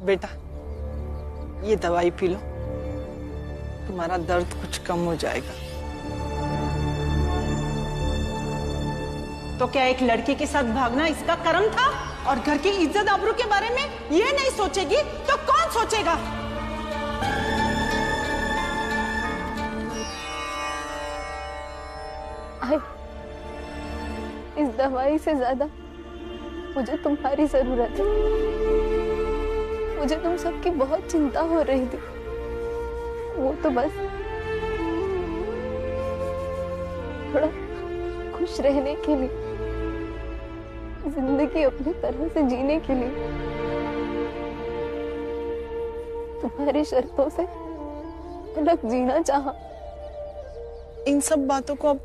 बेटा, ये दवाई पी लो, तुम्हारा दर्द कुछ कम हो जाएगा। तो क्या एक लड़की के साथ भागना इसका कर्म था? और घर की इज्जत आबरू के बारे में ये नहीं सोचेगी तो कौन सोचेगा? इस दवाई से ज्यादा मुझे तुम्हारी जरूरत है। मुझे तुम सबकी बहुत चिंता हो रही थी। वो तो बस थोड़ा खुश रहने के लिए, जिंदगी अपनी तरह से जीने के लिए तुम्हारी शर्तों से अलग जीना चाहा। इन सब बातों को अब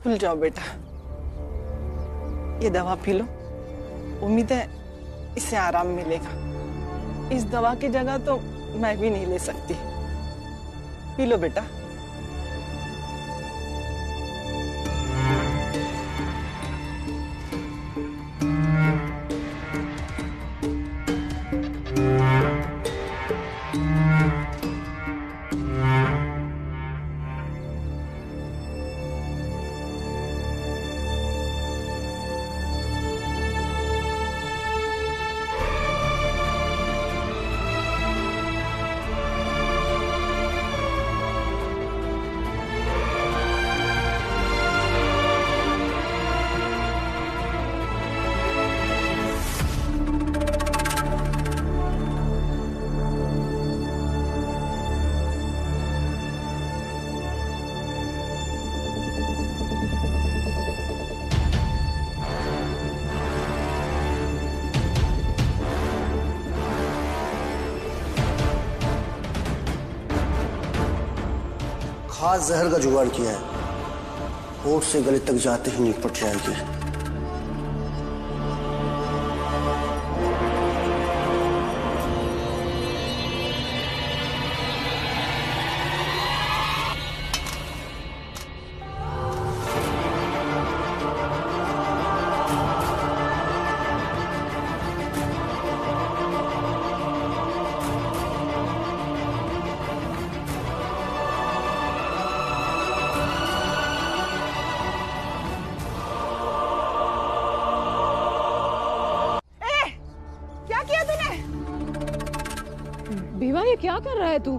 भूल जाओ बेटा, ये दवा पी लो, उम्मीद है इससे आराम मिलेगा। इस दवा की जगह तो मैं भी नहीं ले सकती। पी लो बेटा। खास जहर का जुगाड़ किया है, होठ से गले तक जाते ही निपट जाएगी। विवा, ये क्या कर रहा है तू?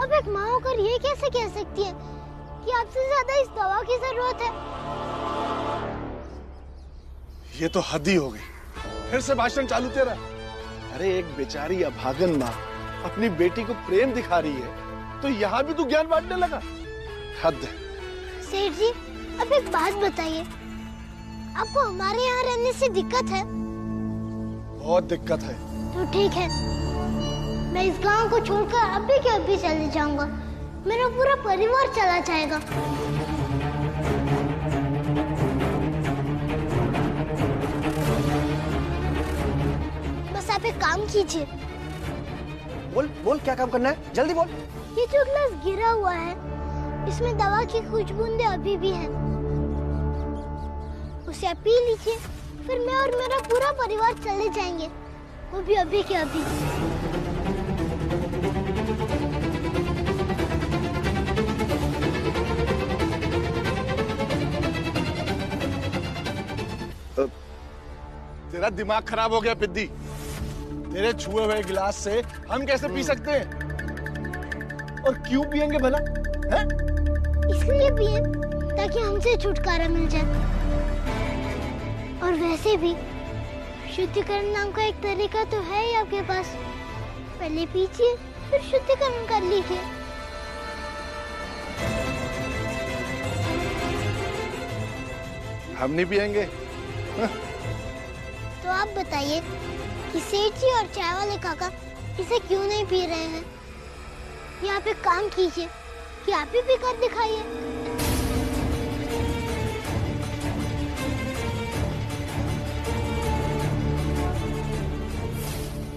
अब एक माँ होकर ये कैसे कह सकती है कि आपसे ज्यादा इस दवा की जरूरत है? ये तो हद ही हो गई, फिर से भाषण चालू तेरा। अरे एक बेचारी अभागन माँ अपनी बेटी को प्रेम दिखा रही है, तो यहाँ भी तू ज्ञान बांटने लगा। हद है। सेठ जी, अब एक बात बताइए, आपको हमारे यहाँ रहने से दिक्कत है? बहुत दिक्कत है। तो ठीक है, मैं इस गांव को छोड़कर अभी के अभी चले जाऊंगा। मेरा पूरा परिवार चला जाएगा। बस आप एक काम कीजिए। बोल बोल, क्या काम करना है, जल्दी बोल। ये जो गिलास गिरा हुआ है, इसमें दवा की कुछ बूंदे अभी भी हैं। उसे आप पी लीजिए, फिर मैं और मेरा पूरा परिवार चले जाएंगे, वो भी अभी के अभी। तेरा दिमाग खराब हो गया पिद्दी। तेरे छुए हुए गिलास से हम कैसे पी सकते हैं? और क्यों पिएंगे भला? हैं? इसलिए पिए ताकि हमसे छुटकारा मिल जाए। और वैसे भी शुद्धिकरण नाम का एक तरीका तो है ही आपके पास। पहले पीजिए, फिर शुद्धिकरण कर लीजिए। हम नहीं पिएंगे। तो आप बताइए कि सेठ जी और चाय वाले काका इसे क्यों नहीं पी रहे हैं? या आप एक काम कीजिए कि आप ही पी कर दिखाइए।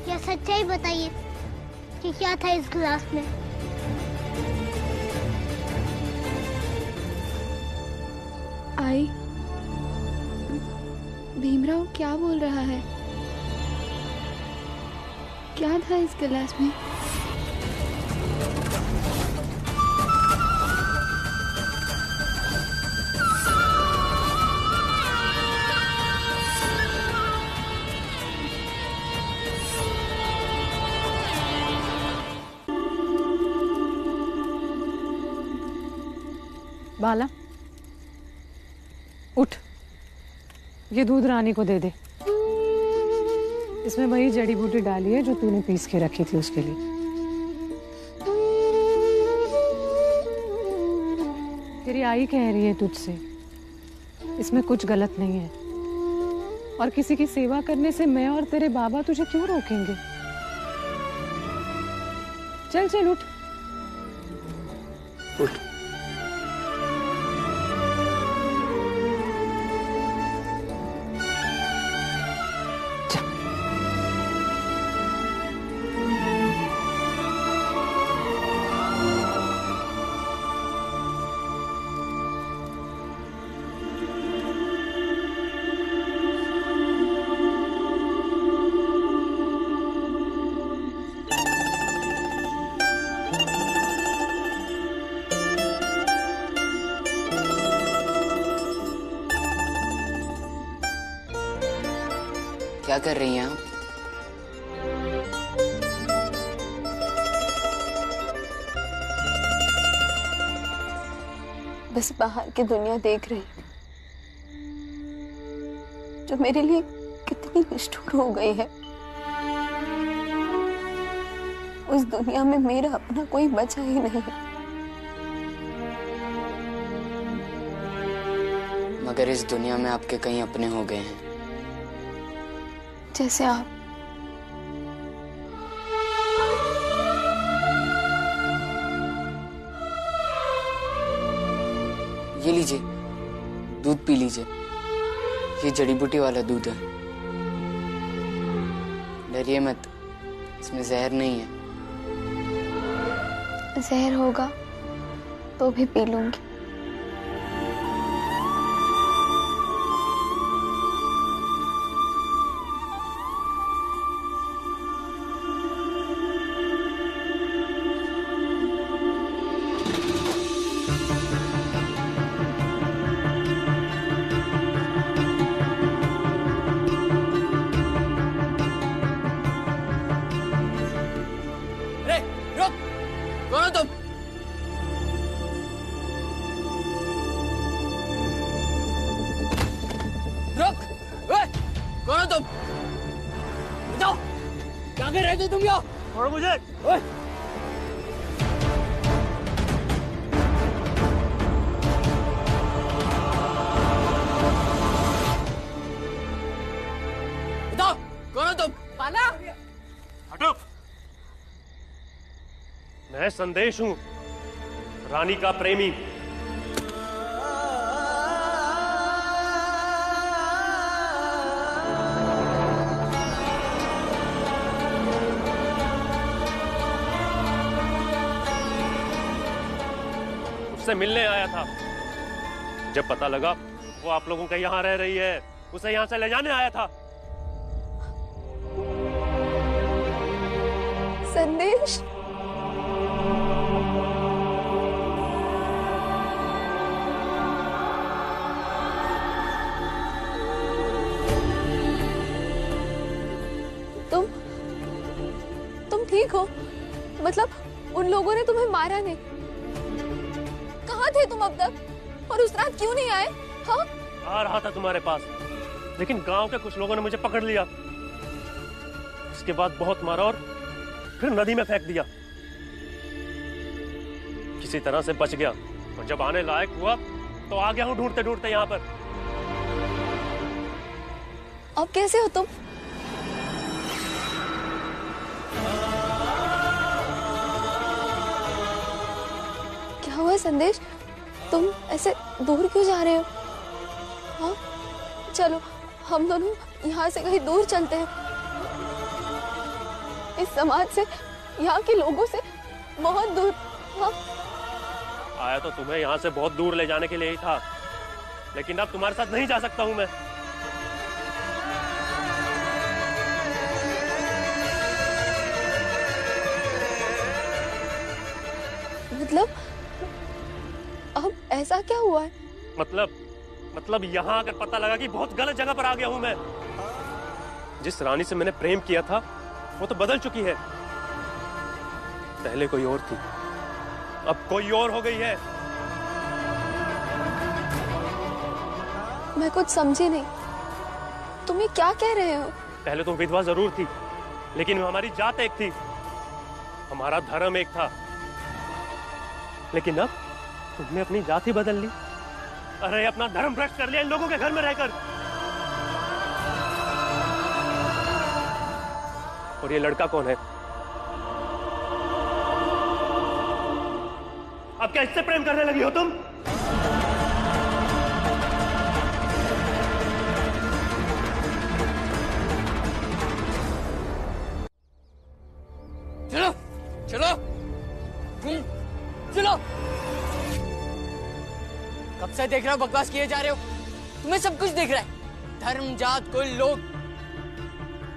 या सच्चाई बताइए कि क्या था इस गिलास में? आई भीमराव क्या बोल रहा है? क्या था इस गिलास में? बाला, उठ, ये दूध रानी को दे दे। इसमें वही जड़ी बूटी डाली है जो तूने पीस के रखी थी उसके लिए। तेरी आई कह रही है तुझसे, इसमें कुछ गलत नहीं है। और किसी की सेवा करने से मैं और तेरे बाबा तुझे क्यों रोकेंगे? चल चल उठ। उठ। क्या कर रही हैं आप? बस बाहर की दुनिया देख रही हूँ, जो मेरे लिए कितनी निष्ठुर हो गई है। उस दुनिया में मेरा अपना कोई बचा ही नहीं है। मगर इस दुनिया में आपके कई अपने हो गए हैं। जैसे आप। ये लीजिए, दूध पी लीजिए। ये जड़ी बूटी वाला दूध है। डरिए मत, इसमें जहर नहीं है। जहर होगा तो भी पी लूंगी। क्या कर रहे थे तुम यहाँ? छोड़ो मुझे। ओए! बताओ कौन हो तुम? बाला! हटो। मैं संदेश हूँ, रानी का प्रेमी। उससे मिलने आया था। जब पता लगा वो आप लोगों के यहाँ रह रही है, उसे यहाँ से ले जाने आया था। संदेश, तुम ठीक हो? मतलब उन लोगों ने तुम्हें मारा नहीं? कहाँ थे तुम अब तक? और उस रात क्यों नहीं आए? हाँ? आ रहा था तुम्हारे पास, लेकिन गांव के कुछ लोगों ने मुझे पकड़ लिया। उसके बाद बहुत मारा और फिर नदी में फेंक दिया। किसी तरह से बच गया और जब आने लायक हुआ तो आ गया हूँ ढूंढते ढूंढते यहाँ पर। अब कैसे हो तुम? क्या हुआ संदेश? तुम ऐसे दूर क्यों जा रहे हो? हाँ, चलो हम दोनों यहाँ से कहीं दूर चलते हैं। इस समाज से, यहाँ के लोगों से बहुत दूर। हाँ? आया तो तुम्हें यहाँ से बहुत दूर ले जाने के लिए ही था, लेकिन अब तुम्हारे साथ नहीं जा सकता हूँ मैं। मतलब अब ऐसा क्या हुआ है? मतलब यहाँ आकर पता लगा कि बहुत गलत जगह पर आ गया हूँ मैं। जिस रानी से मैंने प्रेम किया था वो तो बदल चुकी है। पहले कोई और थी, अब कोई और हो गई है। मैं कुछ समझी नहीं, तुम ये क्या कह रहे हो? पहले तो विधवा जरूर थी, लेकिन हमारी जात एक थी, हमारा धर्म एक था। लेकिन अब तुमने अपनी जात ही बदल ली। अरे अपना धर्म भ्रष्ट कर लिया इन लोगों के घर में रहकर। और ये लड़का कौन है? अब क्या इससे प्रेम करने लगी हो तुम? चलो चलो चलो। कब से देख रहे हो बकवास किए जा रहे हो? तुम्हें सब कुछ दिख रहा है, धर्म जात कोई लोग,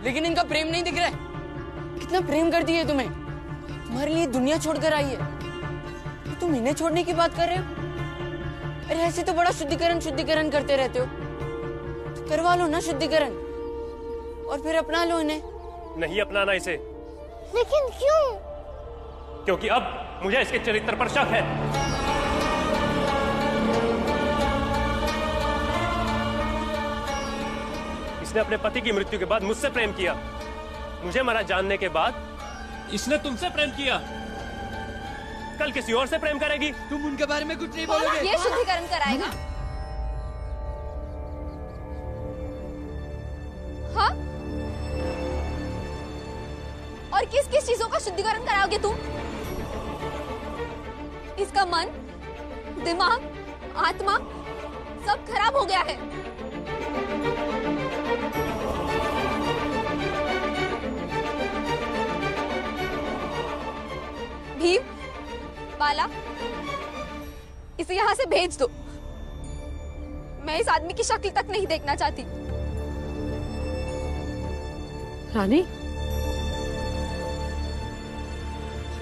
लेकिन इनका प्रेम नहीं दिख रहा है। कितना प्रेम करती है तुम्हें, तुम्हारे लिए दुनिया छोड़कर आई है, तुम इन्हें छोड़ने की बात कर रहे हो? अरे ऐसे तो बड़ा शुद्धिकरण करते रहते हो। तो करवा लो ना शुद्धिकरण और फिर अपना लो इन्हें। नहीं अपनाना इसे। लेकिन क्यों? क्योंकि अब मुझे इसके चरित्र पर शक है। इसने अपने पति की मृत्यु के बाद मुझसे प्रेम किया, मुझे मरा जानने के बाद इसने तुमसे प्रेम किया, कल किसी और से प्रेम करेगी। तुम उनके बारे में कुछ नहीं बोलोगे? ये शुद्धिकरण कराएगा? हाँ? और किस किस चीजों का शुद्धिकरण कराओगे तुम? इसका मन, दिमाग, आत्मा सब खराब हो गया है। भीम, बाला, इसे यहाँ से भेज दो। मैं इस आदमी की शक्ल तक नहीं देखना चाहती। रानी,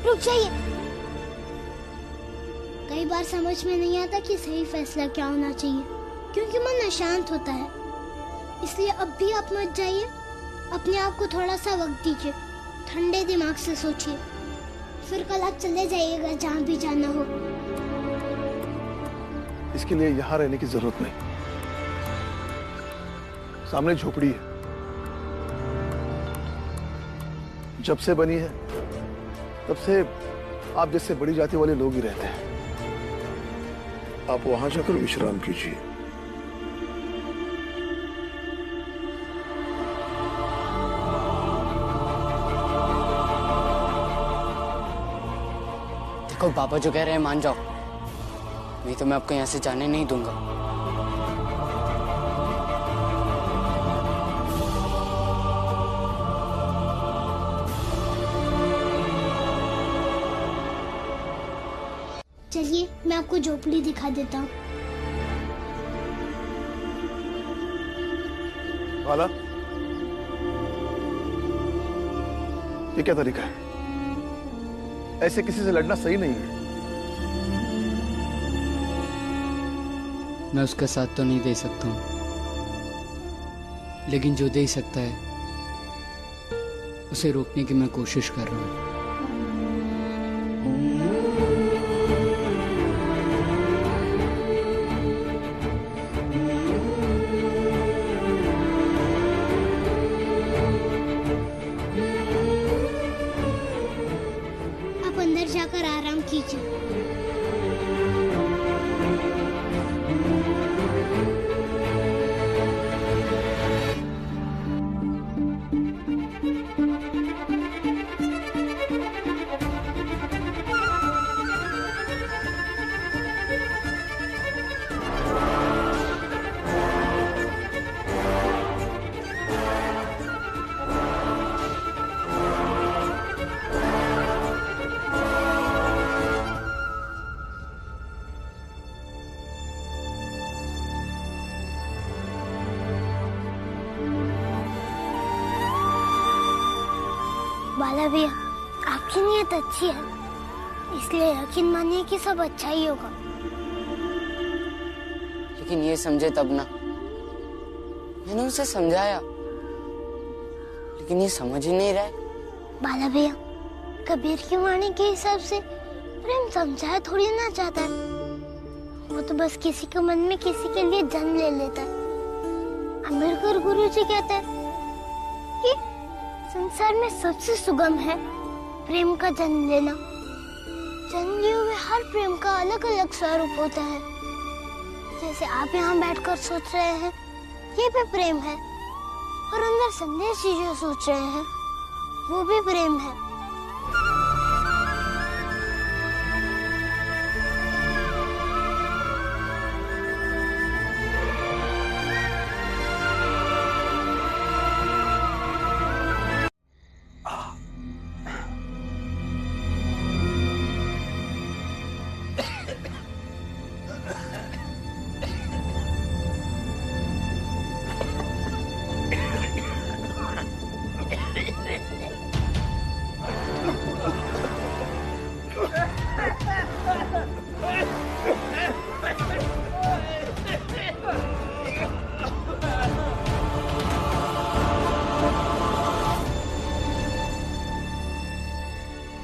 रुक जाइए। कई बार समझ में नहीं आता कि सही फैसला क्या होना चाहिए, क्योंकि मन अशांत होता है। इसलिए अब भी आप मत जाइए, अपने आप को थोड़ा सा वक्त दीजिए, ठंडे दिमाग से सोचिए, फिर कल आप चले जाइएगा जहाँ भी जाना हो। इसके लिए यहाँ रहने की जरूरत नहीं, सामने झोपड़ी है, जब से बनी है तब से आप जैसे बड़ी जाति वाले लोग ही रहते हैं। आप वहां जाकर विश्राम कीजिए। देखो बाबा जो कह रहे हैं मान जाओ, नहीं तो मैं आपको यहाँ से जाने नहीं दूंगा। चलिए मैं आपको झोपड़ी दिखा देता हूँ। वाला, ये क्या तरीका है? ऐसे किसी से लड़ना सही नहीं है। मैं उसका साथ तो नहीं दे सकता हूँ, लेकिन जो दे सकता है उसे रोकने की मैं कोशिश कर रहा हूँ। आप अंदर जाकर आराम कीजिए। बाला भैया, आपकी नीयत अच्छी है, इसलिए यकीन मानिए कि सब अच्छा ही होगा। लेकिन ये समझे तब ना। मैंने उसे समझाया, लेकिन ये समझ ही नहीं रहा है। बाला भैया, कबीर की वाणी के हिसाब से प्रेम समझाया थोड़ी ना चाहता है, वो तो बस किसी के मन में किसी के लिए जन्म ले लेता है। अम्बेडकर गुरुजी कहते हैं कि संसार में सबसे सुगम है प्रेम का जन्म लेना। जन्म लिए हुए हर प्रेम का अलग अलग स्वरूप होता है। जैसे आप यहाँ बैठकर सोच रहे हैं ये भी प्रेम है, और अंदर संदेश ही जो सोच रहे हैं वो भी प्रेम है।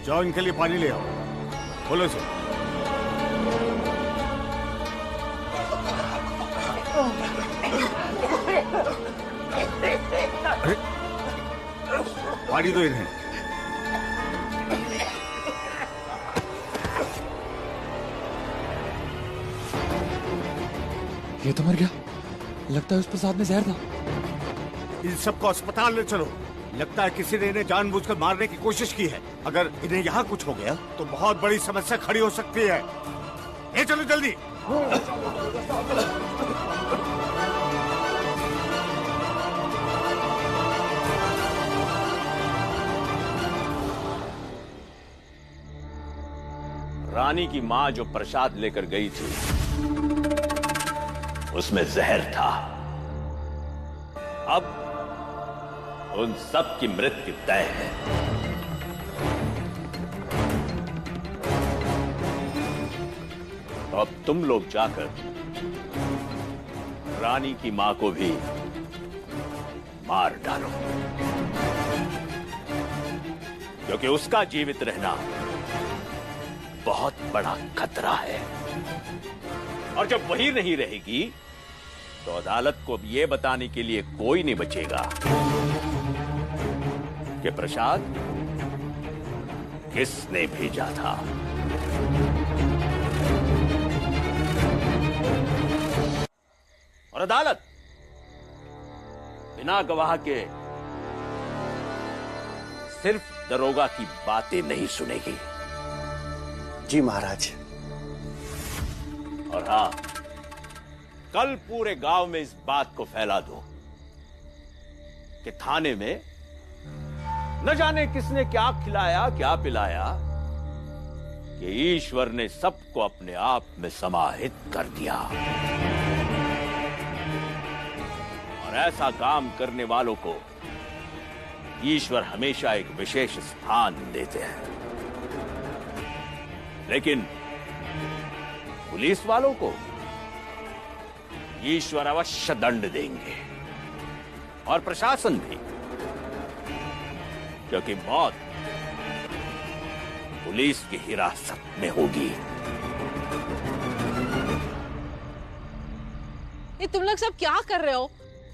जाओ इनके लिए पानी ले आओ। बोलो सर। अरे पानी दो इन्हें। ये तो मर गया। लगता है उस प्रसाद में जहर था। इन सबको अस्पताल ले चलो। लगता है किसी ने इन्हें जानबूझकर मारने की कोशिश की है। अगर इन्हें यहाँ कुछ हो गया तो बहुत बड़ी समस्या खड़ी हो सकती है। ये चलो जल्दी। रानी की माँ जो प्रसाद लेकर गई थी उसमें जहर था। अब उन सब की मृत्यु तय है। तो अब तुम लोग जाकर रानी की मां को भी मार डालो, क्योंकि उसका जीवित रहना बहुत बड़ा खतरा है। और जब वही नहीं रहेगी तो अदालत को यह बताने के लिए कोई नहीं बचेगा कि प्रसाद किसने भेजा था। और अदालत बिना गवाह के सिर्फ दरोगा की बातें नहीं सुनेगी। जी महाराज। और हां, कल पूरे गांव में इस बात को फैला दो कि थाने में न जाने किसने क्या खिलाया क्या पिलाया कि ईश्वर ने सबको अपने आप में समाहित कर दिया। और ऐसा काम करने वालों को ईश्वर हमेशा एक विशेष स्थान देते हैं, लेकिन पुलिस वालों को ईश्वर अवश्य दंड देंगे, और प्रशासन भी, क्योंकि मौत पुलिस की हिरासत में होगी। ये तुम लोग सब क्या कर रहे हो?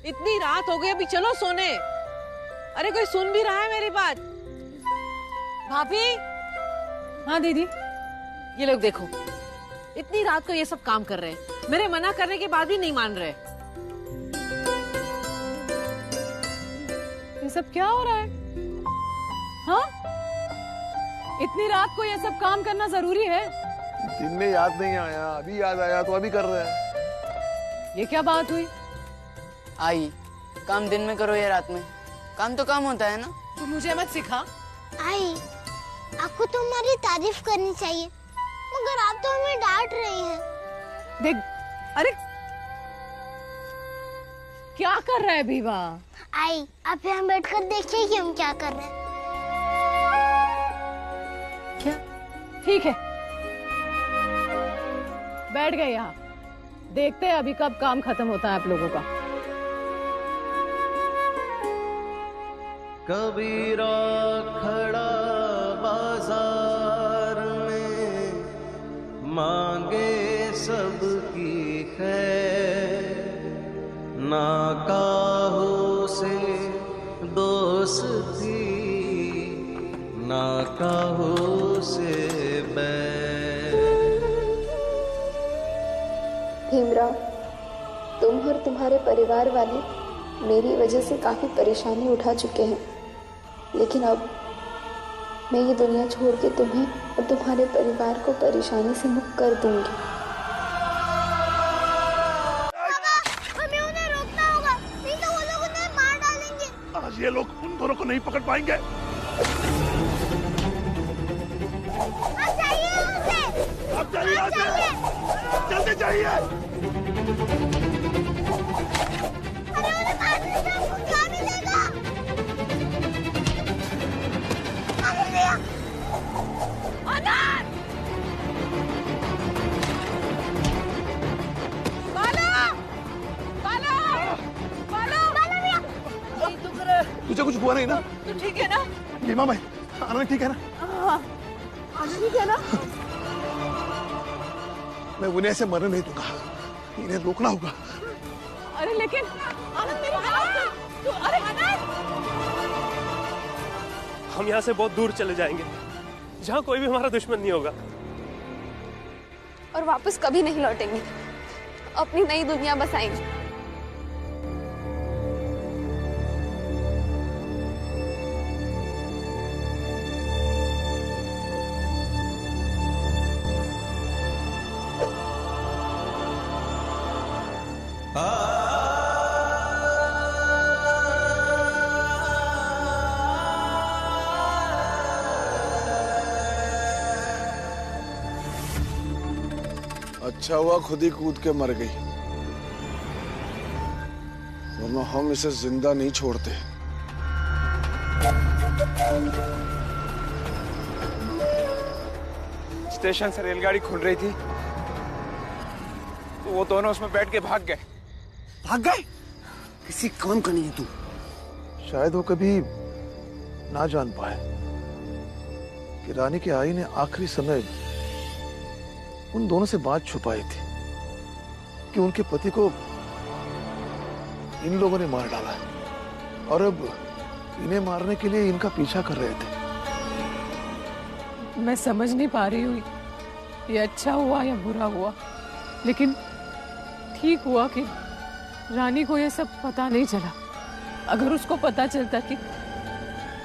इतनी रात हो गई, अभी चलो सोने। अरे कोई सुन भी रहा है मेरी बात? भाभी। हाँ दीदी। ये लोग देखो, इतनी रात को ये सब काम कर रहे हैं। मेरे मना करने के बाद भी नहीं मान रहे। ये सब क्या हो रहा है? हाँ? इतनी रात को ये सब काम करना जरूरी है? दिन में याद नहीं आया, अभी याद आया तो अभी कर रहे हैं। ये क्या बात हुई? आई, काम दिन में करो या रात में? काम तो काम होता है ना। तू मुझे मत सिखा। आई, आपको तो हमारी तारीफ करनी चाहिए, मगर आप तो हमें डांट रही हैं। देख, अरे क्या कर रहा है बीवा? आई, आप यहाँ बैठकर देखिए कि हम क्या कर रहे हैं। क्या? ठीक है, बैठ गए यहाँ। देखते हैं अभी कब काम खत्म होता है आप लोगों का। कबीरा खड़ा बाजार में मांगे सबकी खैर, ना काहू से दोस्ती ना काहू से बैर। भीमराव, तुम और तुम्हारे परिवार वाले मेरी वजह से काफी परेशानी उठा चुके हैं, लेकिन अब मैं ये दुनिया छोड़ के तुम्हें और तुम्हारे परिवार को परेशानी से मुक्त कर दूंगी। हमें उन्हें रोकना होगा, नहीं तो वो लोग उन्हें मार डालेंगे। आज ये लोग उन दोनों को नहीं पकड़ पाएंगे। आप जाइए, जल्दी जाइए। अरे उन्हें मारने से हमको क्या मिलेगा? अनार! बाला! बाला! बाला! तुझे कुछ हुआ नहीं ना? तू ठीक है ना? लीमा भाई, आनंद ठीक है ना? हाँ, आनंद ठीक है ना? मैं उन्हें ऐसे मरने नहीं दूंगा, इन्हें रोकना होगा। अरे लेकिन आनंद मेरी बात सुन। तू अरे आनंद! हम यहाँ से बहुत दूर चले जाएंगे, जहाँ कोई भी हमारा दुश्मन नहीं होगा। और वापस कभी नहीं लौटेंगे, अपनी नई दुनिया बसाएंगे। अच्छा हुआ खुद ही कूद के मर गई, वरना हम इसे जिंदा नहीं छोड़ते। स्टेशन से रेलगाड़ी खुल रही थी तो वो दोनों उसमें बैठ के भाग गए। भाग गए? किसी काम का नहीं है तू। शायद वो कभी ना जान पाए कि रानी के आई ने आखिरी समय उन दोनों से बात छुपाई थी कि उनके पति को इन लोगों ने मार डाला और अब इन्हें मारने के लिए इनका पीछा कर रहे थे। मैं समझ नहीं पा रही हूँ ये अच्छा हुआ या बुरा हुआ, लेकिन ठीक हुआ कि रानी को ये सब पता नहीं चला। अगर उसको पता चलता कि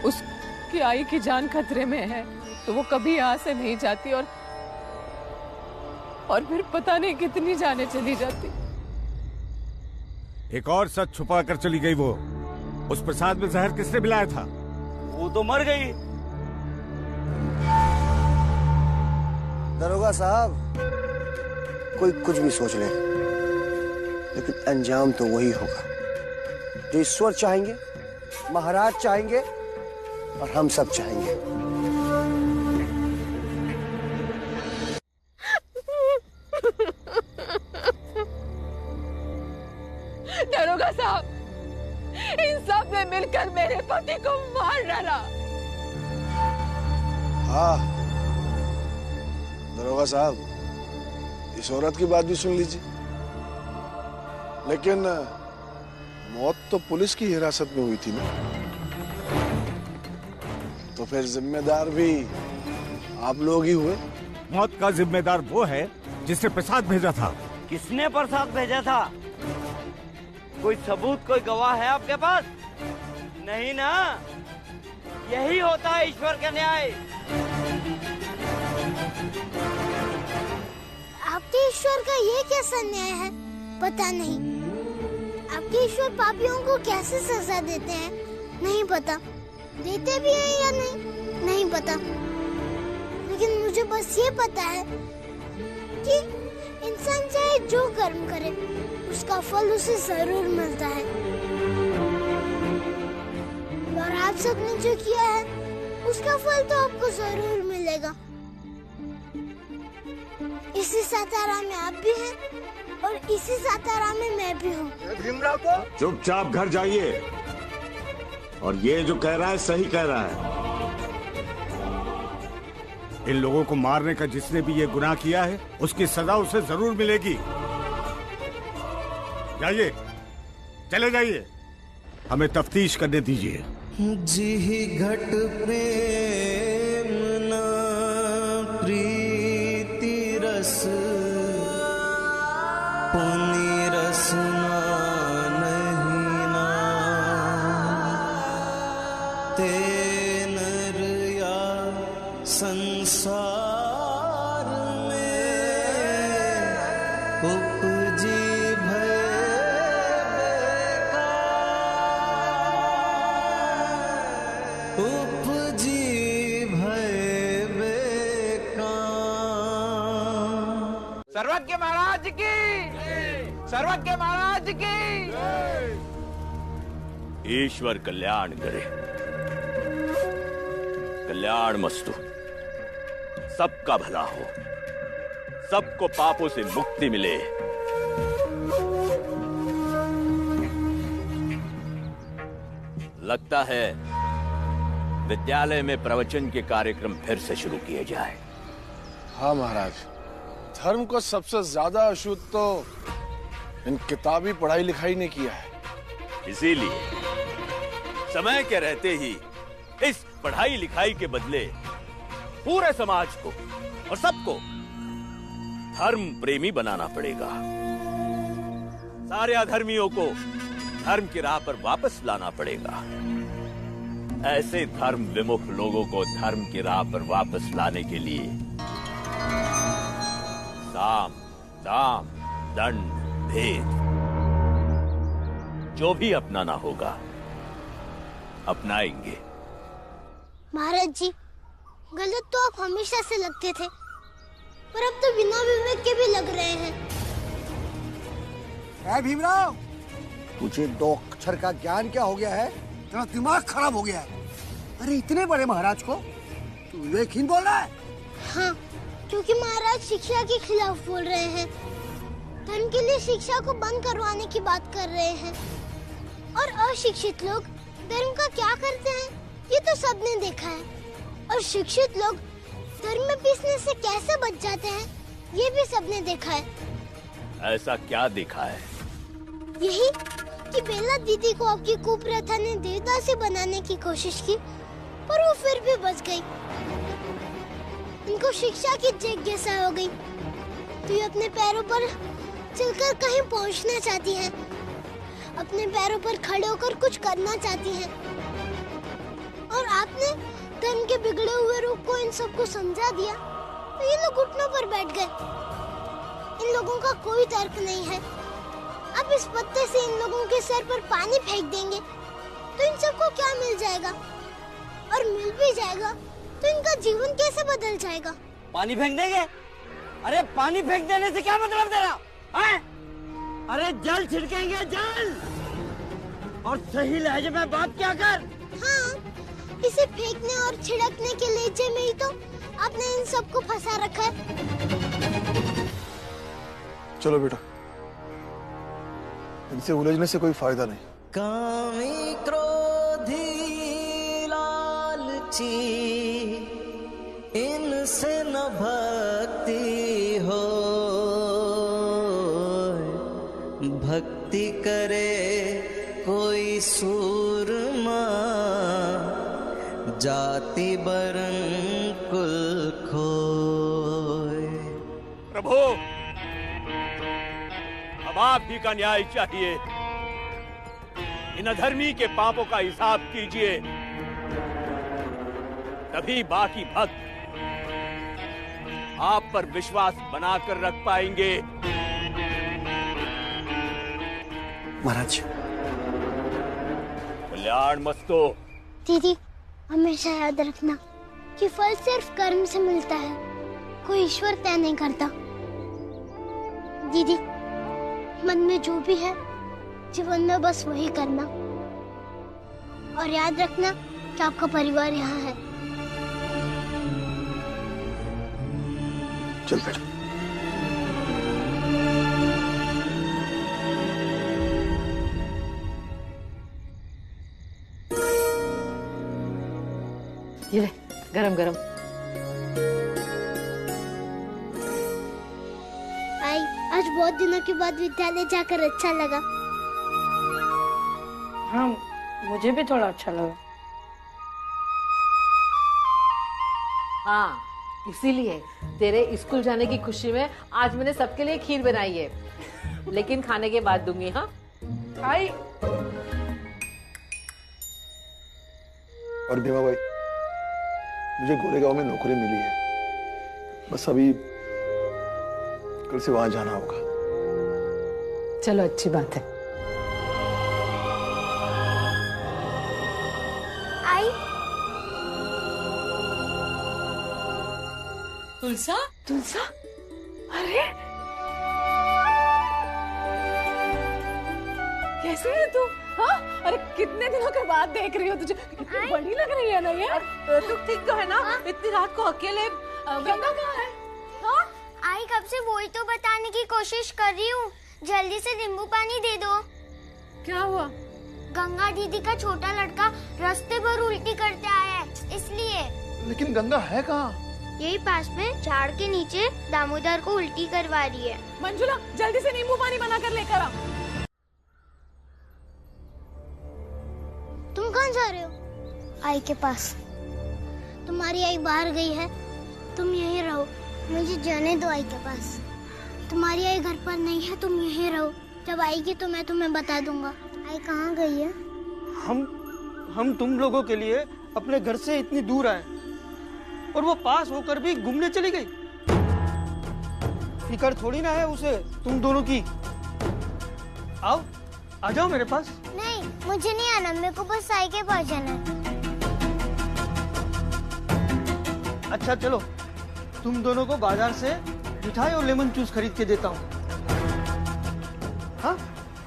उसकी आई की जान खतरे में है तो वो कभी यहाँ से नहीं जाती और फिर पता नहीं कितनी जाने चली जाती। एक और सच छुपा कर चली गई वो। उस प्रसाद में जहर किसने मिलाया था? वो तो मर गई। दरोगा साहब, कोई कुछ भी सोच ले, लेकिन अंजाम तो वही होगा जो ईश्वर चाहेंगे, महाराज चाहेंगे और हम सब चाहेंगे। दरोगा साहब, इन सब ने मिलकर मेरे पति को मार डाला। हाँ दरोगा साहब, इस औरत की बात भी सुन लीजिए, लेकिन मौत तो पुलिस की हिरासत में हुई थी ना, तो फिर जिम्मेदार भी आप लोग ही हुए। मौत का जिम्मेदार वो है जिसने प्रसाद भेजा था। किसने प्रसाद भेजा था? कोई सबूत, कोई गवाह है आपके पास? नहीं ना? यही होता है ईश्वर का न्याय। आपके ईश्वर का ये कैसा न्याय है? पता नहीं। आपके ईश्वर पापियों को कैसे सजा देते हैं? नहीं पता। देते भी हैं या नहीं पता। लेकिन मुझे बस ये पता है कि इंसान चाहे जो कर्म करे, उसका फल उसे जरूर मिलता है। और आप सबने जो किया है, उसका फल तो आपको जरूर मिलेगा। इस इसी सातारा में आप भी हैं और इसी सातारा में मैं भी हूँ। भीमराव को चुपचाप घर जाइए। और ये जो कह रहा है सही कह रहा है। इन लोगों को मारने का जिसने भी ये गुनाह किया है उसकी सजा उसे जरूर मिलेगी। जाइए, चले जाइए, हमें तफ्तीश करने दीजिए। जी घट प्रेम न प्रीति रस पुनि रसना नहीं ना ते नर या संसार में उपजी सर्वज्ञ महाराज की, सर्वज्ञ महाराज की। ईश्वर कल्याण करे, कल्याण मस्तु। सबका भला हो, सबको पापों से मुक्ति मिले। लगता है विद्यालय में प्रवचन के कार्यक्रम फिर से शुरू किए जाए। हाँ महाराज, धर्म को सबसे ज्यादा अशुद्ध तो इन किताबी पढ़ाई लिखाई ने किया है। इसीलिए समय के रहते ही इस पढ़ाई लिखाई के बदले पूरे समाज को और सबको धर्म प्रेमी बनाना पड़ेगा। सारे अधर्मियों को धर्म की राह पर वापस लाना पड़ेगा। ऐसे धर्म विमुख लोगों को धर्म की राह पर वापस लाने के लिए साम, दाम, दंड, भेद जो भी अपनाना होगा अपनाएंगे। महाराज जी, गलत तो आप हमेशा से लगते थे, पर अब तो बिना विवेक के भी लग रहे हैं। भीमराव, तुझे 2 अक्षर का ज्ञान क्या हो गया है? तेरा दिमाग खराब हो गया है। अरे इतने बड़े महाराज को तू विवेकहीन बोल रहा है? हाँ, क्योंकि महाराज शिक्षा के खिलाफ बोल रहे हैं, धर्म के लिए शिक्षा को बंद करवाने की बात कर रहे हैं। और अशिक्षित लोग धर्म का क्या करते हैं ये तो सबने देखा है, और शिक्षित लोग धर्म में पिसने से कैसे बच जाते हैं ये भी सबने देखा है। ऐसा क्या देखा है? यही कि बेला दीदी को आपकी कुप्रथा ने देवदासी बनाने की कोशिश की, पर वो फिर भी बच गई। इनको शिक्षा की जिज्ञासा हो गई, तो ये अपने पैरों पर चलकर कहीं पहुंचना चाहती हैं, अपने पैरों पर खड़े होकर कुछ करना चाहती हैं। और आपने धर्म के बिगड़े हुए रूप को इन सबको समझा दिया, तो ये लोग घुटनों पर बैठ गए। इन लोगों का कोई तर्क नहीं है। अब इस पत्ते से इन लोगों के सर पर पानी फेंक देंगे तो इन सबको क्या मिल जाएगा? और मिल भी जाएगा तो इनका जीवन कैसे बदल जाएगा? पानी फेंक देंगे? अरे पानी फेंक देने से क्या मतलब तेरा? हैं? अरे जल छिड़केंगे, जल। और सही लहजे में बात क्या कर। हाँ, इसे फेंकने और छिड़कने के लहजे में ही तो आपने इन सबको फंसा रखा है। चलो बेटा, इनसे उलझने से कोई फायदा नहीं। कामी क्रोधी लालची इनसे न भक्ति हो, भक्ति करे कोई सूरमा जाति बरन कुल खोए। प्रभु, अब आप ही का न्याय चाहिए। इन अधर्मी के पापों का हिसाब कीजिए, तभी बाकी भक्त आप पर विश्वास बनाकर रख पाएंगे। महाराज, कल्याण मस्तो। दीदी, हमेशा याद रखना कि फल सिर्फ कर्म से मिलता है, कोई ईश्वर तय नहीं करता। दीदी, मन में जो भी है जीवन में बस वही करना, और याद रखना कि आपका परिवार यहाँ है। चल बेटा। ये ले, गरम गरम। आई, आज बहुत दिनों के बाद विद्यालय जाकर अच्छा लगा। हाँ, मुझे भी थोड़ा अच्छा लगा। हाँ, इसीलिए तेरे स्कूल जाने की खुशी में आज मैंने सबके लिए खीर बनाई है, लेकिन खाने के बाद दूंगी। हाँ आई। और भीमा भाई, मुझे गोरेगांव में नौकरी मिली है, बस अभी कल से वहां जाना होगा। चलो, अच्छी बात है। आई। तुलसा, तुलसा, अरे कैसे है तू? हाँ, अरे कितने दिनों के बाद देख रही हो तुझे, कितनी बड़ी लग रही है ना यार। तू ठीक तो है ना? इतनी रात को अकेले? गंगा कहाँ है? हाँ? आई कब से वही तो बताने की कोशिश कर रही हूँ। जल्दी से नींबू पानी दे दो। क्या हुआ? गंगा दीदी का छोटा लड़का रास्ते भर उल्टी करते आया है, इसलिए। लेकिन गंगा है कहाँ? यही पास में झाड़ के नीचे दामोदर को उल्टी करवा रही है। मंजुला, जल्दी से नींबू पानी बनाकर लेकर आ। तुम कहाँ जा रहे हो? आई के पास। तुम्हारी आई बाहर गई है, तुम यहीं रहो। मुझे जाने दो आई के पास। तुम्हारी आई घर पर नहीं है, तुम यहीं रहो। जब आएगी तो मैं तुम्हें बता दूंगा। आई कहाँ गई है? हम तुम लोगों के लिए अपने घर से इतनी दूर आए और वो पास होकर भी घूमने चली गई। फिक्र थोड़ी ना है उसे तुम दोनों की। आओ, आ जाओ मेरे पास। नहीं, मुझे नहीं आना, मेरे को बस आई के पास जाना है। अच्छा चलो, तुम दोनों को बाजार से मिठाई और लेमन जूस खरीद के देता हूँ। हाँ,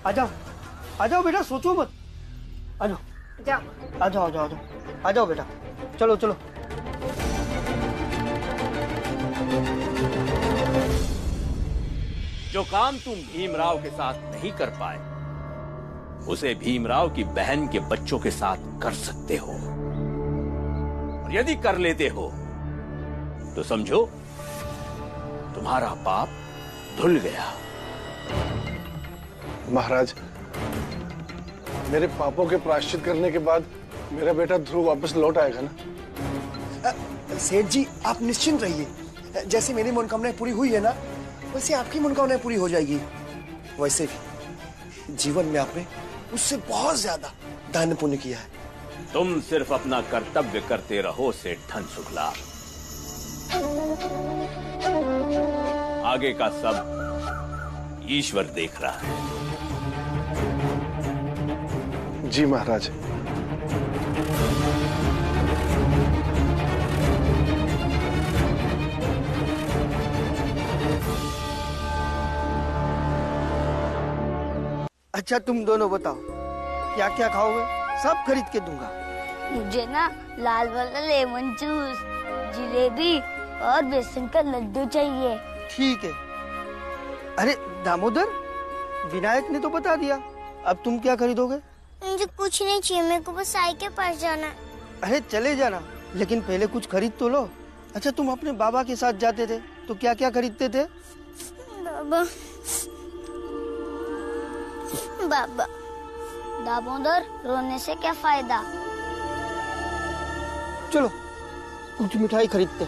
आ जाओ बेटा, सोचो मत। आ जाओ बेटा, चलो। जो काम तुम भीमराव के साथ नहीं कर पाए, उसे भीमराव की बहन के बच्चों के साथ कर सकते हो। और यदि कर लेते हो तो समझो तुम्हारा पाप धुल गया। महाराज, मेरे पापों के प्रायश्चित करने के बाद मेरा बेटा ध्रुव वापस लौट आएगा ना? सेठ जी, आप निश्चिंत रहिए। जैसे मेरी मनोकामनाएं पूरी हुई है ना, वैसे आपकी मनोकामनाएं पूरी हो जाएगी। वैसे भी जीवन में आपने उससे बहुत ज्यादा दान पुण्य किया है। तुम सिर्फ अपना कर्तव्य करते रहो सेठ धन शुक्ला। आगे का सब ईश्वर देख रहा है। जी महाराज। अच्छा, तुम दोनों बताओ क्या क्या खाओगे? सब खरीद के दूंगा। मुझे ना लाल वाला लेमन जूस, जिलेबी और बेसन का लड्डू चाहिए। ठीक है। अरे दामोदर, विनायक ने तो बता दिया, अब तुम क्या खरीदोगे? मुझे कुछ नहीं चाहिए, मेरे को बस आई के पास जाना है। अरे चले जाना, लेकिन पहले कुछ खरीद तो लो। अच्छा, तुम अपने बाबा के साथ जाते थे तो क्या क्या खरीदते थे? बाबा, दामोदर, रोने से क्या फायदा? चलो कुछ मिठाई खरीदते।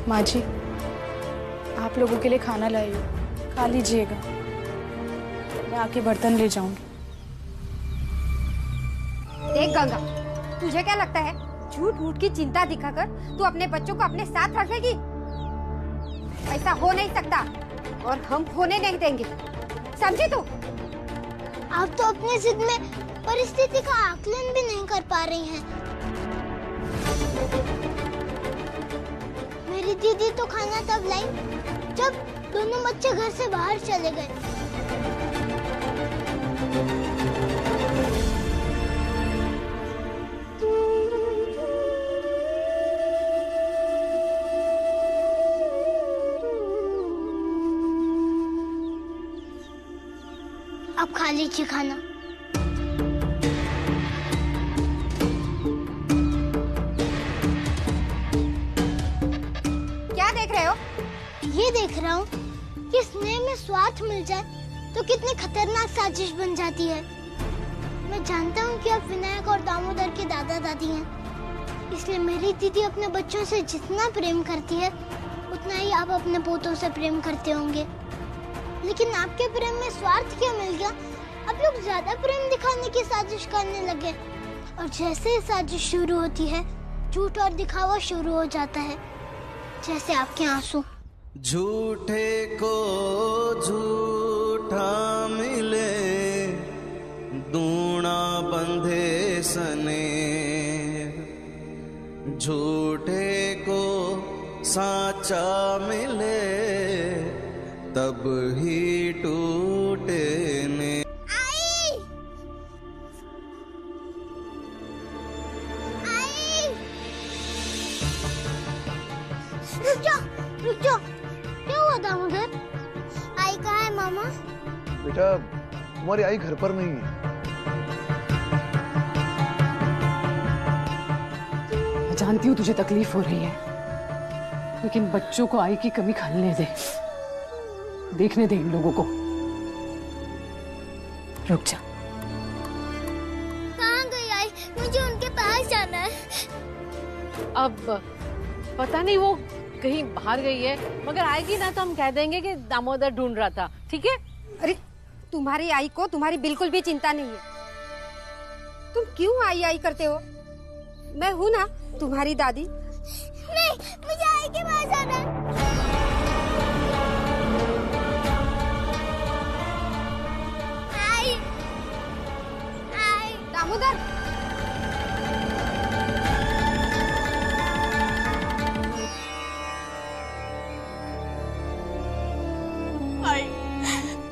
माँ जी, आप लोगों के लिए खाना लाई हूँ, खा लीजिएगा। मैं आके बर्तन ले जाऊंगी। देख गंगा, तुझे क्या लगता है झूठ मूठ की चिंता दिखाकर तू अपने बच्चों को अपने साथ रखेगी? ऐसा हो नहीं सकता और हम होने नहीं देंगे, समझी तू? आप तो अपनी जिद में परिस्थिति का आकलन भी नहीं कर पा रही हैं। मेरी दीदी तो खाना तब लाई जब दोनों बच्चे घर से बाहर चले गए। लीजिए खाना। क्या देख रहे हो? ये देख रहा हूँ कि स्नेह में स्वार्थ मिल जाए तो कितनी खतरनाक साजिश बन जाती है। मैं जानता हूँ कि आप विनायक और दामोदर के दादा दादी हैं, इसलिए मेरी दीदी अपने बच्चों से जितना प्रेम करती है उतना ही आप अपने पोतों से प्रेम करते होंगे। लेकिन आपके प्रेम में स्वार्थ क्या मिल गया? आप लोग ज्यादा प्रेम दिखाने की साजिश करने लगे, और जैसे ही साजिश शुरू होती है झूठ और दिखावा शुरू हो जाता है, जैसे आपके आंसू। झूठे को झूठा मिले, दूना बंधे सने, झूठे को साचा मिले, तब ही टूटे ने। रुक जाओ, क्या हुआ दामोदर? आई कहाँ है मामा? बेटा तुम्हारी आई घर पर नहीं है। मैं जानती हूँ तुझे तकलीफ हो रही है, लेकिन बच्चों को आई की कमी खलने दे, देखने दे इन लोगों को। रुक जा। कहाँ गई आई? मुझे उनके पास जाना है। अब पता नहीं वो कहीं बाहर गई है, मगर आएगी ना तो हम कह देंगे कि दामोदर ढूंढ रहा था, ठीक है? अरे तुम्हारी आई को तुम्हारी बिल्कुल भी चिंता नहीं है। तुम क्यों आई आई करते हो? मैं हूँ ना तुम्हारी दादी। नहीं, मुझे आई के पास जाना है। आई दामोदर,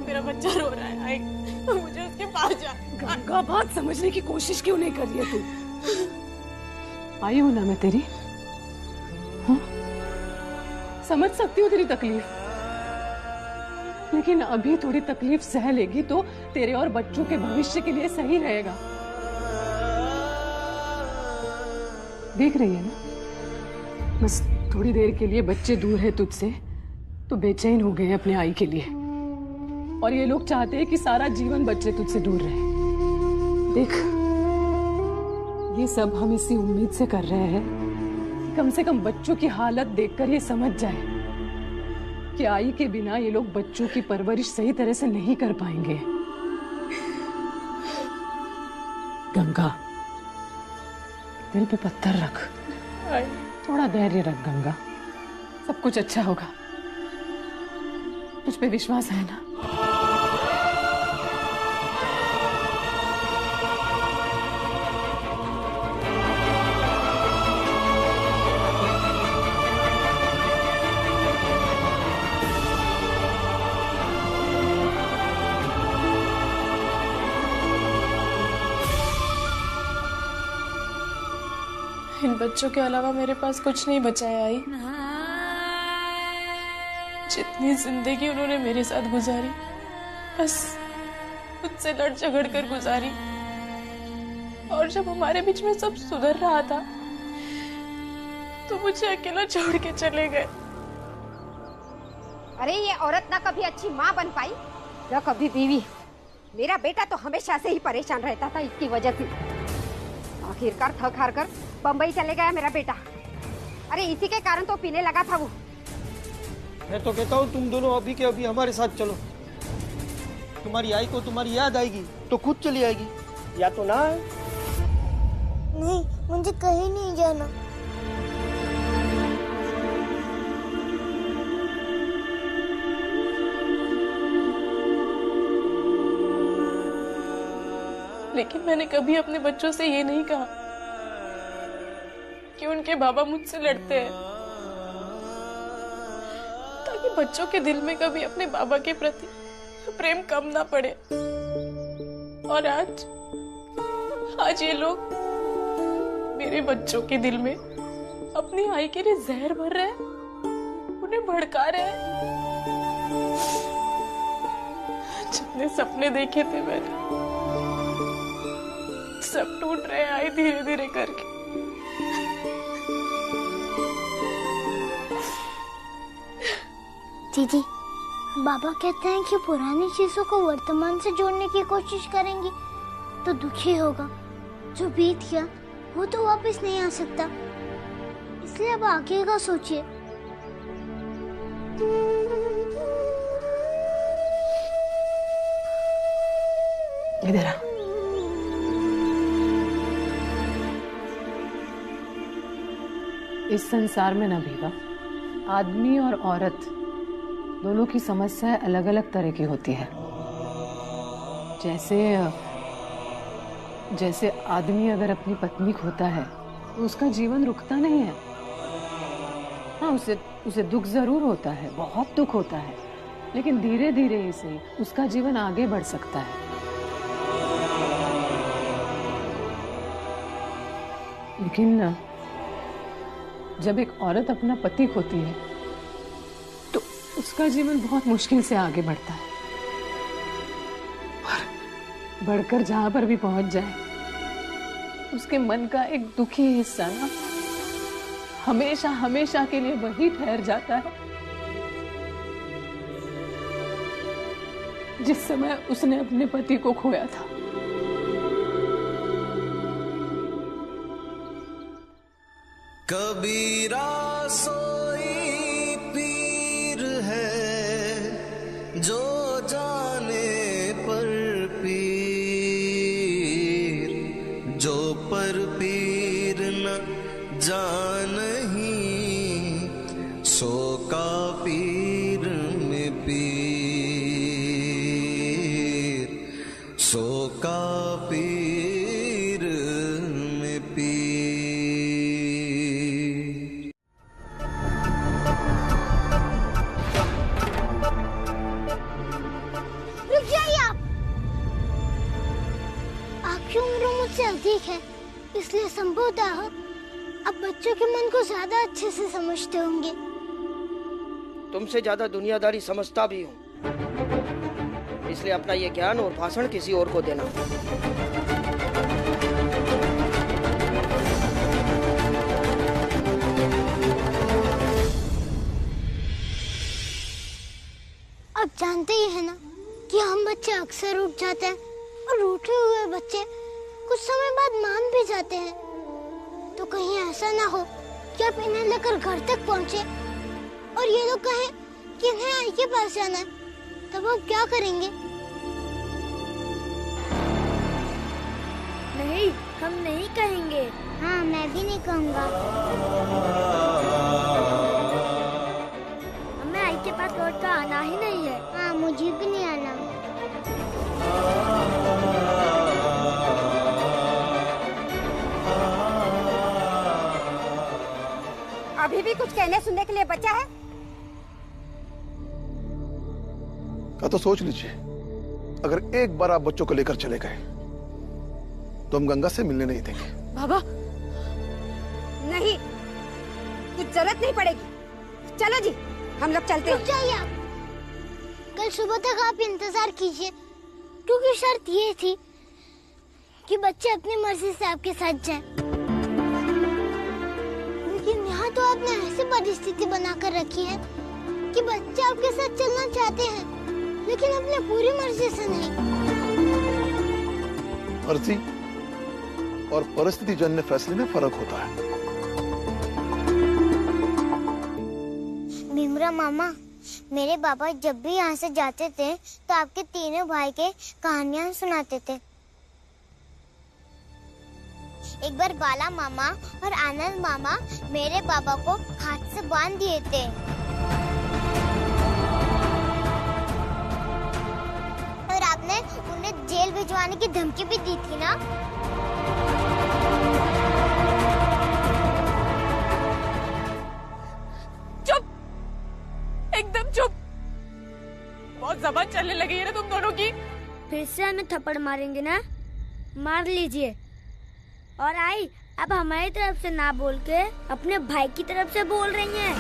मेरा बच्चा रो रहा है, आई मुझे उसके पास जा। गंगा, बात समझने की कोशिश क्यों नहीं कर रही है तू? आई हूं ना मैं तेरी, हाँ? समझ सकती हूँ तेरी तकलीफ, लेकिन अभी थोड़ी तकलीफ सह लेगी तो तेरे और बच्चों के भविष्य के लिए सही रहेगा। देख रही है ना, बस थोड़ी देर के लिए बच्चे दूर है तुझसे तो बेचैन हो गए अपने आई के लिए, और ये लोग चाहते हैं कि सारा जीवन बच्चे तुझसे दूर रहे। देख, ये सब हम इसी उम्मीद से कर रहे हैं कि कम से कम बच्चों की हालत देखकर ये समझ जाए कि आई के बिना ये लोग बच्चों की परवरिश सही तरह से नहीं कर पाएंगे। गंगा, दिल पे पत्थर रख, थोड़ा धैर्य रख गंगा, सब कुछ अच्छा होगा। तुझ पे विश्वास है ना? इन बच्चों के अलावा मेरे पास कुछ नहीं बचा है आई। जितनी जिंदगी उन्होंने मेरे साथ गुजारी, बस मुझसे लड़ झगड़ कर गुजारी, और जब हमारे बीच में सब सुधर रहा था तो मुझे अकेला छोड़ के चले गए। अरे ये औरत ना कभी अच्छी माँ बन पाई ना कभी बीवी। मेरा बेटा तो हमेशा से ही परेशान रहता था इसकी वजह से। आखिरकार थक हार कर बम्बई चले गया मेरा बेटा। अरे इसी के कारण तो पीने लगा था वो। मैं तो कहता हूँ तुम दोनों अभी के अभी हमारे साथ चलो। तुम्हारी आई को तुम्हारी याद आएगी तो खुद चली आएगी, या तो ना। नहीं, मुझे कहीं नहीं जाना। लेकिन मैंने कभी अपने बच्चों से ये नहीं कहा कि उनके बाबा मुझसे लड़ते हैं, ताकि बच्चों के दिल में कभी अपने बाबा के प्रति प्रेम कम ना पड़े। और आज ये लोग मेरे बच्चों के दिल में अपनी आई के लिए जहर भर रहे हैं, उन्हें भड़का रहे हैं। जितने सपने देखे थे मैंने सब टूट रहे आए धीरे धीरे करके। दीदी, बाबा कहते हैं कि पुरानी चीजों को वर्तमान से जोड़ने की कोशिश करेंगी तो दुखी होगा। जो बीत गया वो तो वापस नहीं आ सकता, इसलिए अब आगे का सोचिए। इधर आ। इस संसार में ना भीगा, आदमी और औरत दोनों की समस्याएं अलग अलग तरह की होती है। जैसे आदमी अगर अपनी पत्नी खोता है तो उसका जीवन रुकता नहीं है। हाँ, उसे दुख जरूर होता है, बहुत दुख होता है, लेकिन धीरे धीरे ही से उसका जीवन आगे बढ़ सकता है। लेकिन जब एक औरत अपना पति खोती है तो उसका जीवन बहुत मुश्किल से आगे बढ़ता है। और बढ़कर जहां पर भी पहुंच जाए, उसके मन का एक दुखी हिस्सा ना हमेशा हमेशा के लिए वही ठहर जाता है जिस समय उसने अपने पति को खोया था। कबीरा सोई पीर है जो जाने पर पीर, जो पर पीर न जानही सो का पीर में पीर, सो का पीर में पीर। आपकी उम्र मुझसे अधिक है, इसलिए संभवतः आप बच्चों के मन को ज्यादा अच्छे से समझते होंगे। तुमसे ज्यादा दुनियादारी समझता भी हूँ, इसलिए अपना ये ज्ञान और भाषण किसी और को देना। आप जानते ही है ना कि हम बच्चे अक्सर उठ जाते हैं और रूठे हुए बच्चे कुछ समय बाद मान भी जाते हैं। तो कहीं ऐसा ना हो कि आप इन्हें लेकर घर तक पहुंचे और ये लोग कहें कि इन्हें आई के पास जाना है, तब आप क्या करेंगे? नहीं, हम नहीं कहेंगे। हाँ, मैं भी नहीं कहूँगा। हमें आई के पास लौट कर आना ही नहीं है। हाँ, मुझे भी नहीं आना। अभी भी कुछ कहने सुनने के लिए बचा है? का तो सोच लीजिए, अगर एक बार आप बच्चों को लेकर चले गए तो हम गंगा से मिलने नहीं देंगे। बाबा नहीं, कुछ जरूरत नहीं पड़ेगी। चलो जी, हम लोग चलते हैं। रुक जाइए आप। कल सुबह तक आप इंतजार कीजिए, क्योंकि शर्त ये थी कि बच्चे अपनी मर्जी से आपके साथ जाएं। लेकिन यहाँ तो आपने ऐसी परिस्थिति बनाकर रखी है कि बच्चे आपके साथ चलना चाहते हैं, लेकिन अपने पूरी मर्जी से नहीं। मर्जी और परिस्थिति जन्य फैसले में फर्क होता है। भीमरा मामा, मेरे पापा जब भी यहाँ से जाते थे तो आपके तीनों भाई के कहानियां सुनाते थे। एक बार बाला मामा और आनंद मामा मेरे पापा को हाथ से बांध दिए थे। और आपने उन्हें जेल भिजवाने की धमकी भी दी थी ना? चुप, एकदम चुप। बहुत जबान चलने लगी है ना तुम दोनों की। फिर से हमें थप्पड़ मारेंगे ना? मार लीजिए। और आई, अब हमारी तरफ से ना बोल के अपने भाई की तरफ से बोल रही हैं।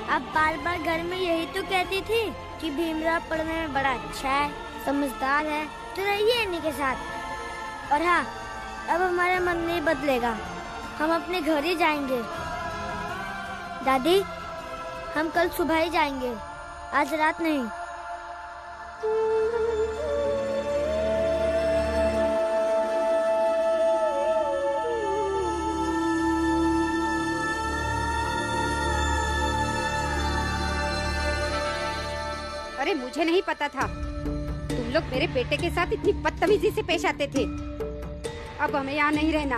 अब बार बार घर में यही तो कहती थी कि भीमराव पढ़ने में बड़ा अच्छा है, समझदार है, तो रहिए इन्हीं के साथ। और हाँ, अब हमारा मन नहीं बदलेगा, हम अपने घर ही जाएंगे। दादी, हम कल सुबह ही जाएंगे, आज रात नहीं। अरे मुझे नहीं पता था तुम लोग मेरे बेटे के साथ इतनी बदतमीजी से पेश आते थे। अब हमें यहाँ नहीं रहना,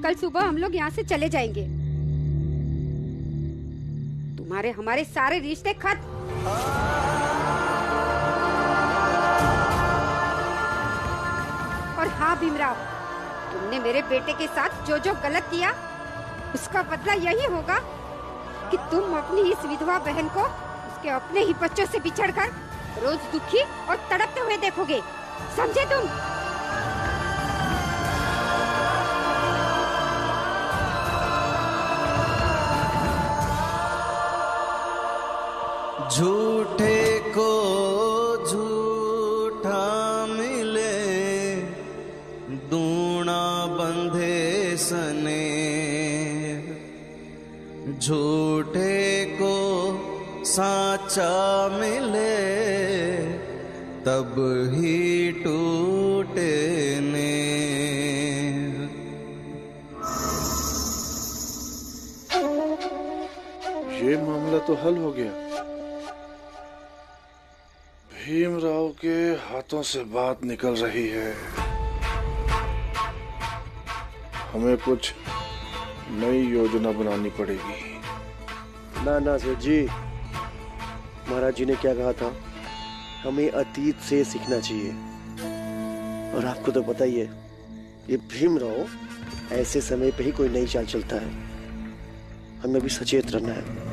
कल सुबह हम लोग यहाँ से चले जाएंगे। तुम्हारे हमारे सारे रिश्ते खत्म। और हाँ भीमराव, तुमने मेरे बेटे के साथ जो जो गलत किया उसका बदला यही होगा कि तुम अपनी इस विधवा बहन को उसके अपने ही बच्चों से बिछड़कर रोज दुखी और तड़पते हुए देखोगे, समझे तुम? झूठे को झूठा मिले, दूना बंधे सने। झूठे को साचा मिले, तब ही टूटे ने। ये मामला तो हल हो गया। भीमराव के हाथों से बात निकल रही है। हमें कुछ नई योजना बनानी पड़ेगी। ना सेठ जी, महाराज जी ने क्या कहा था, हमें अतीत से सीखना चाहिए। और आपको तो पता ही है, ये भीमराव ऐसे समय पे ही कोई नई चाल चलता है। हमें भी सचेत रहना है।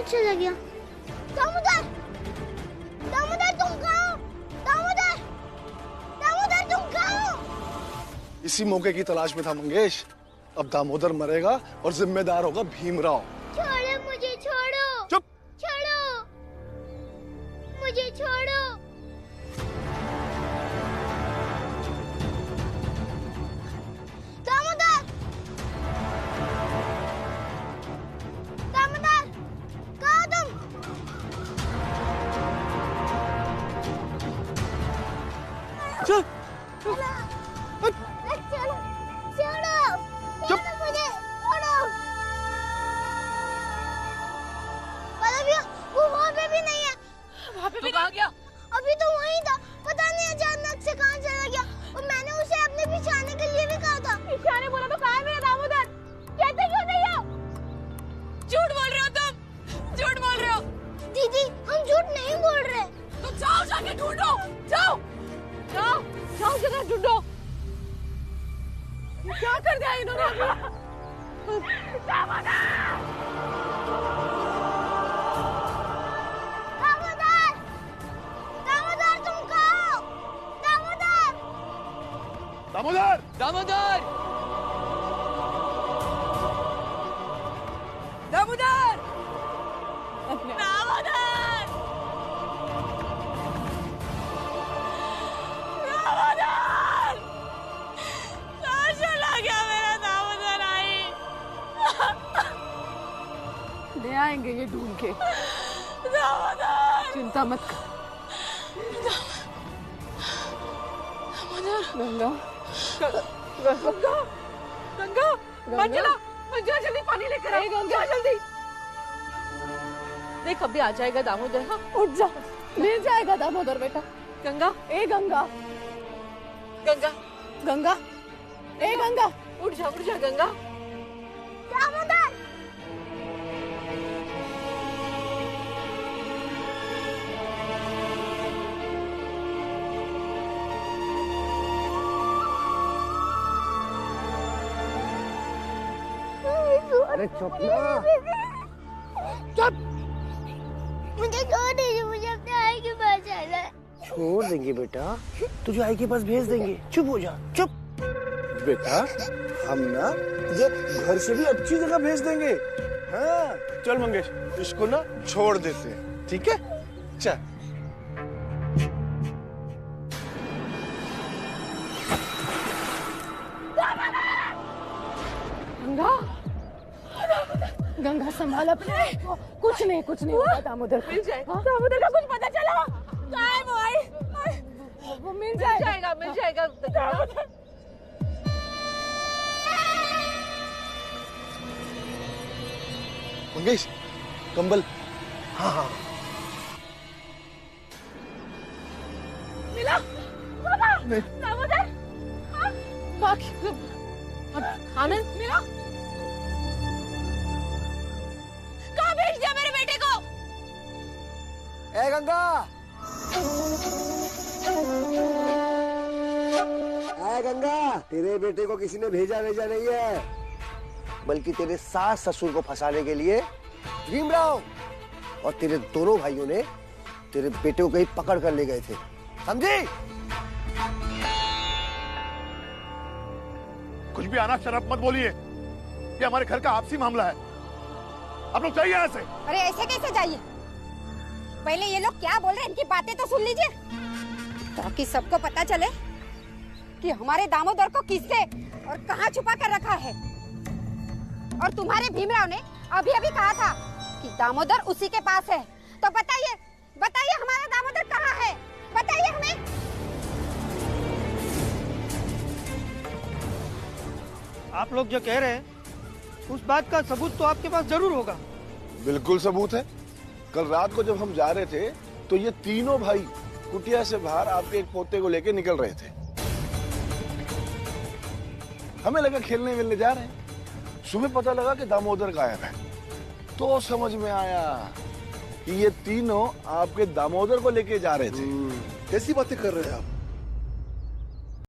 चला गया। दामोदर, दामोदर तुम कहाँ हो? दामोदर, दामोदर तुम कहाँ हो? इसी मौके की तलाश में था मंगेश। अब दामोदर मरेगा और जिम्मेदार होगा भीमराव। छोड़ो मुझे, छोड़ो। चुप। छोड़ो मुझे, छोड़ो। दामोदर, दामोदर, कहाँ तुम? चल। चलो, छोड़ो, छोड़ो मुझे, छोड़ो। भैया, वो वहाँ पे भी नहीं है। वहाँ पे भी कहाँ गया? अभी तो वहीं था, पता नहीं अचानक से कहाँ चला गया। और मैंने उसे अपने पीछे आने के लिए भी कहा था। पीछे आने बोला तो कहाँ है मेरा दामोदर? कहते क्यों नहीं हो? झूठ बोल रहे हो तुम, झूठ बोल रहे हो। दीदी, हम झूठ नहीं बोल रहे। तो जाओ जाके ढूंढो, जाओ जाओ जाओ जगह ढूंढो। क्या कर दिया इन्होंने अभी? दामोदर! दामोदर! दामोदर तुम कहाँ हो? दामोदर! दामोदर! दामोदर! दामोदर! दामोदर! दामोदर! कहाँ चला गया मेरा दामोदर? आई ले आएंगे ये ढूंढ के। दामोदर! चिंता मत कर। दामोदर! गंगा, गंगा, गंगा, मंजुला, मंजुला जल्दी पानी लेकर आ। गंगा जल्दी। देख अभी आ जाएगा दामोदर। हाँ उठ जा, मिल जाएगा दामोदर बेटा। गंगा, ए गंगा, गंगा, गंगा, ए गंगा, उठ जा गंगा। दामोदर, अरे चुप ना, चुप। मुझे छोड़ दीजिए, मुझे अपने आई के पास जाना है। छोड़ देंगे बेटा, तुझे आई के पास भेज देंगे। चुप हो जा, चुप। बेटा हम ना तुझे घर से भी अच्छी जगह भेज देंगे। हाँ चल मंगेश, इसको ना छोड़ देते हैं, ठीक है? चल। गंगा, गंगा संभाल अपने। कुछ नहीं होगा दामोदर को। मिल जाएगा। दामोदर का कुछ पता चला? वो मिल जाएगा। मंगेश, कंबल। हाँ मिला दामोदर। आनंद मिला? कहाँ भेज दिया मेरे बेटे को? ए गंगा, ए गंगा, तेरे बेटे को किसी ने भेजा नहीं है, बल्कि तेरे सास ससुर को फंसाने के लिए भीमराव और तेरे दोनों भाइयों ने तेरे बेटे को कहीं पकड़ कर ले गए थे, समझी? कुछ भी आना शराब मत बोलिए, ये हमारे घर का आपसी मामला है। आप लोग जाइए यहाँ से। अरे ऐसे कैसे जाइए? पहले ये लोग क्या बोल रहे हैं, इनकी बातें तो सुन लीजिए, ताकि सबको पता चले कि हमारे दामोदर को किससे और कहाँ छुपा कर रखा है। और तुम्हारे भीमराव ने अभी कहा था कि दामोदर उसी के पास है। तो बताइए हमारा दामोदर कहाँ है? बताइए हमें। आप लोग जो कह रहे हैं उस बात का सबूत तो आपके पास जरूर होगा। बिल्कुल सबूत है। कल रात को जब हम जा रहे थे तो ये तीनों भाई कुटिया से बाहर आपके एक पोते को लेके निकल रहे थे। हमें लगा खेलने मिलने जा रहे हैं। सुबह पता लगा कि दामोदर गायब है, तो समझ में आया कि ये तीनों आपके दामोदर को लेके जा रहे थे। कैसी बातें कर रहे हैं आप?